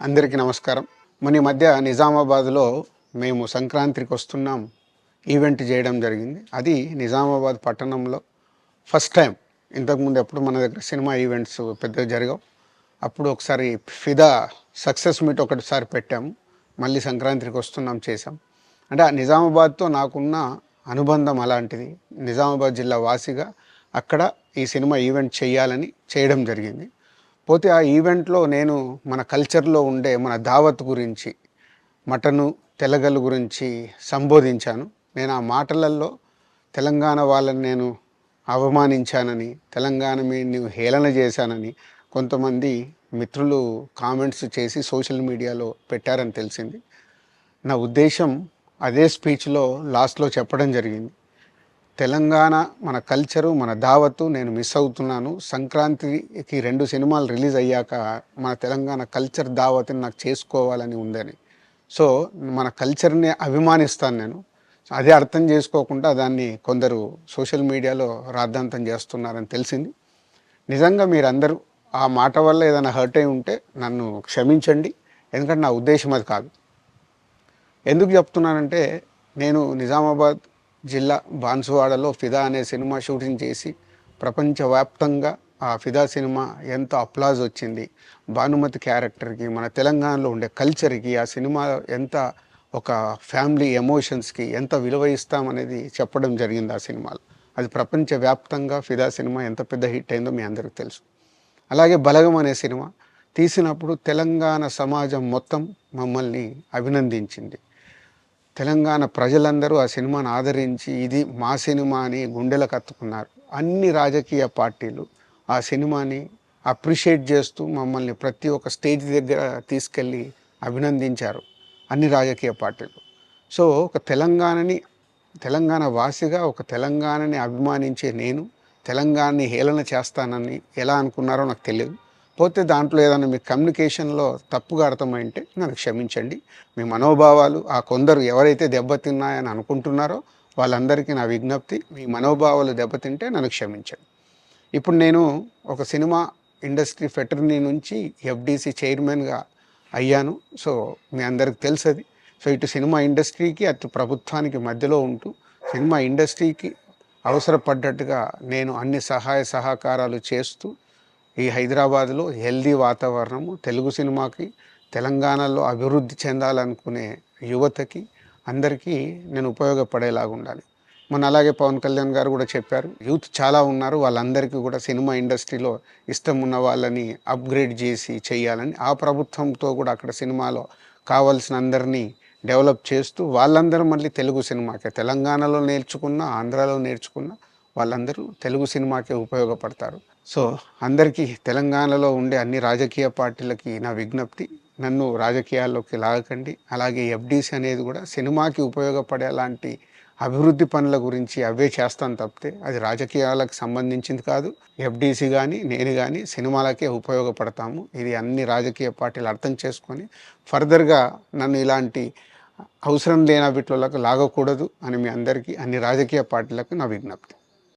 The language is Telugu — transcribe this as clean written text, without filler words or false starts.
అందరికీ నమస్కారం. మన ఈ మధ్య నిజామాబాద్‌లో మేము సంక్రాంతికి వస్తున్నాం ఈవెంట్ చేయడం జరిగింది. అది నిజామాబాద్ పట్టణంలో ఫస్ట్ టైం. ఇంతకుముందు ఎప్పుడు మన దగ్గర సినిమా ఈవెంట్స్ పెద్దగా జరగవు. అప్పుడు ఒకసారి ఫిదా సక్సెస్ మీట్ ఒకటిసారి పెట్టాము. మళ్ళీ సంక్రాంతికి వస్తున్నాం చేసాం. అంటే ఆ నిజామాబాద్‌తో నాకున్న అనుబంధం అలాంటిది. నిజామాబాద్ జిల్లా వాసిగా అక్కడ ఈ సినిమా ఈవెంట్ చేయాలని చేయడం జరిగింది. పోతే ఆ ఈవెంట్‌లో నేను మన కల్చర్‌లో ఉండే మన దావత్ గురించి, మటను, తెలగలు గురించి సంబోధించాను. నేను ఆ మాటలల్లో తెలంగాణ వాళ్ళని నేను అవమానించానని, తెలంగాణ నేను హేళన చేశానని కొంతమంది మిత్రులు కామెంట్స్ చేసి సోషల్ మీడియాలో పెట్టారని తెలిసింది. నా ఉద్దేశం అదే స్పీచ్‌లో లాస్ట్‌లో చెప్పడం జరిగింది. తెలంగాణ మన కల్చరు, మన దావత్తు నేను మిస్ అవుతున్నాను. సంక్రాంతికి 2 సినిమాలు రిలీజ్ అయ్యాక మన తెలంగాణ కల్చర్ దావత్‌ని నాకు చేసుకోవాలని ఉందని. సో, మన కల్చర్‌ని అభిమానిస్తాను నేను. అదే అర్థం చేసుకోకుండా దాన్ని కొందరు సోషల్ మీడియాలో రాద్ధాంతం చేస్తున్నారని తెలిసింది. నిజంగా మీరందరూ ఆ మాట వల్ల ఏదైనా హర్ట్ అయి ఉంటే నన్ను క్షమించండి. ఎందుకంటే నా ఉద్దేశం అది కాదు. ఎందుకు చెప్తున్నానంటే నేను నిజామాబాద్ జిల్లా బాన్సువాడలో ఫిదా అనే సినిమా షూటింగ్ చేసి ప్రపంచవ్యాప్తంగా ఆ ఫిదా సినిమా ఎంత అప్లాజ్ వచ్చింది. భానుమతి క్యారెక్టర్కి, మన తెలంగాణలో ఉండే కల్చర్కి ఆ సినిమా ఎంత ఒక ఫ్యామిలీ ఎమోషన్స్కి ఎంత విలువ ఇస్తామనేది చెప్పడం జరిగింది ఆ సినిమాలో. అది ప్రపంచవ్యాప్తంగా ఫిదా సినిమా ఎంత పెద్ద హిట్ అయిందో మీ అందరికీ తెలుసు. అలాగే బలగం అనే సినిమా తీసినప్పుడు తెలంగాణ సమాజం మొత్తం మమ్మల్ని అభినందించింది. తెలంగాణ ప్రజలందరూ ఆ సినిమాను ఆదరించి ఇది మా సినిమా అని గుండెలకు హత్తుకున్నారు. అన్ని రాజకీయ పార్టీలు ఆ సినిమాని అప్రిషియేట్ చేస్తూ మమ్మల్ని ప్రతి ఒక్క స్టేజ్ దగ్గర తీసుకెళ్ళి అభినందించారు అన్ని రాజకీయ పార్టీలు. సో ఒక తెలంగాణ వాసిగా ఒక తెలంగాణని అభిమానించే నేను తెలంగాణని హేళన చేస్తానని ఎలా అనుకున్నారో నాకు తెలియదు. పోతే దాంట్లో ఏదైనా మీ కమ్యూనికేషన్లో తప్పుగా అర్థమైంటే నన్ను క్షమించండి. మీ మనోభావాలు ఆ కొందరు ఎవరైతే దెబ్బతిన్నాయని అనుకుంటున్నారో వాళ్ళందరికీ నా విజ్ఞప్తి, మీ మనోభావాలు దెబ్బతింటే నన్ను క్షమించండి. ఇప్పుడు నేను ఒక సినిమా ఇండస్ట్రీ ఫెటర్నీ నుంచి ఎఫ్డీసీ చైర్మన్గా అయ్యాను. సో మీ అందరికి తెలుసది. సో ఇటు సినిమా ఇండస్ట్రీకి అటు ప్రభుత్వానికి మధ్యలో ఉంటూ సినిమా ఇండస్ట్రీకి అవసరపడ్డట్టుగా నేను అన్ని సహాయ సహకారాలు చేస్తూ ఈ హైదరాబాద్లో హెల్దీ వాతావరణము తెలుగు సినిమాకి, తెలంగాణలో అభివృద్ధి చెందాలనుకునే యువతకి అందరికీ నేను ఉపయోగపడేలాగా ఉండాలి. మొన్న అలాగే పవన్ కళ్యాణ్ గారు కూడా చెప్పారు, యూత్ చాలా ఉన్నారు, వాళ్ళందరికీ కూడా సినిమా ఇండస్ట్రీలో ఇష్టం ఉన్న వాళ్ళని అప్గ్రేడ్ చేసి చేయాలని. ఆ ప్రభుత్వంతో కూడా అక్కడ సినిమాలో కావాల్సిన అందరినీ డెవలప్ చేస్తూ వాళ్ళందరూ మళ్ళీ తెలుగు సినిమాకే, తెలంగాణలో నేర్చుకున్న, ఆంధ్రాలో నేర్చుకున్న వాళ్ళందరూ తెలుగు సినిమాకే ఉపయోగపడతారు. సో అందరికీ తెలంగాణలో ఉండే అన్ని రాజకీయ పార్టీలకి నా విజ్ఞప్తి, నన్ను రాజకీయాల్లోకి లాగకండి. అలాగే ఎఫ్డీసీ అనేది కూడా సినిమాకి ఉపయోగపడేలాంటి అభివృద్ధి పనుల గురించి అవే చేస్తాను తప్పితే అది రాజకీయాలకు సంబంధించింది కాదు. ఎఫ్డీసీ కానీ నేను కానీ సినిమాలకే ఉపయోగపడతాము. ఇది అన్ని రాజకీయ పార్టీలు అర్థం చేసుకొని ఫర్దర్గా నన్ను ఇలాంటి అవసరం లేని వీటిలోకి లాగకూడదు అని మీ అందరికీ, అన్ని రాజకీయ పార్టీలకు నా విజ్ఞప్తి.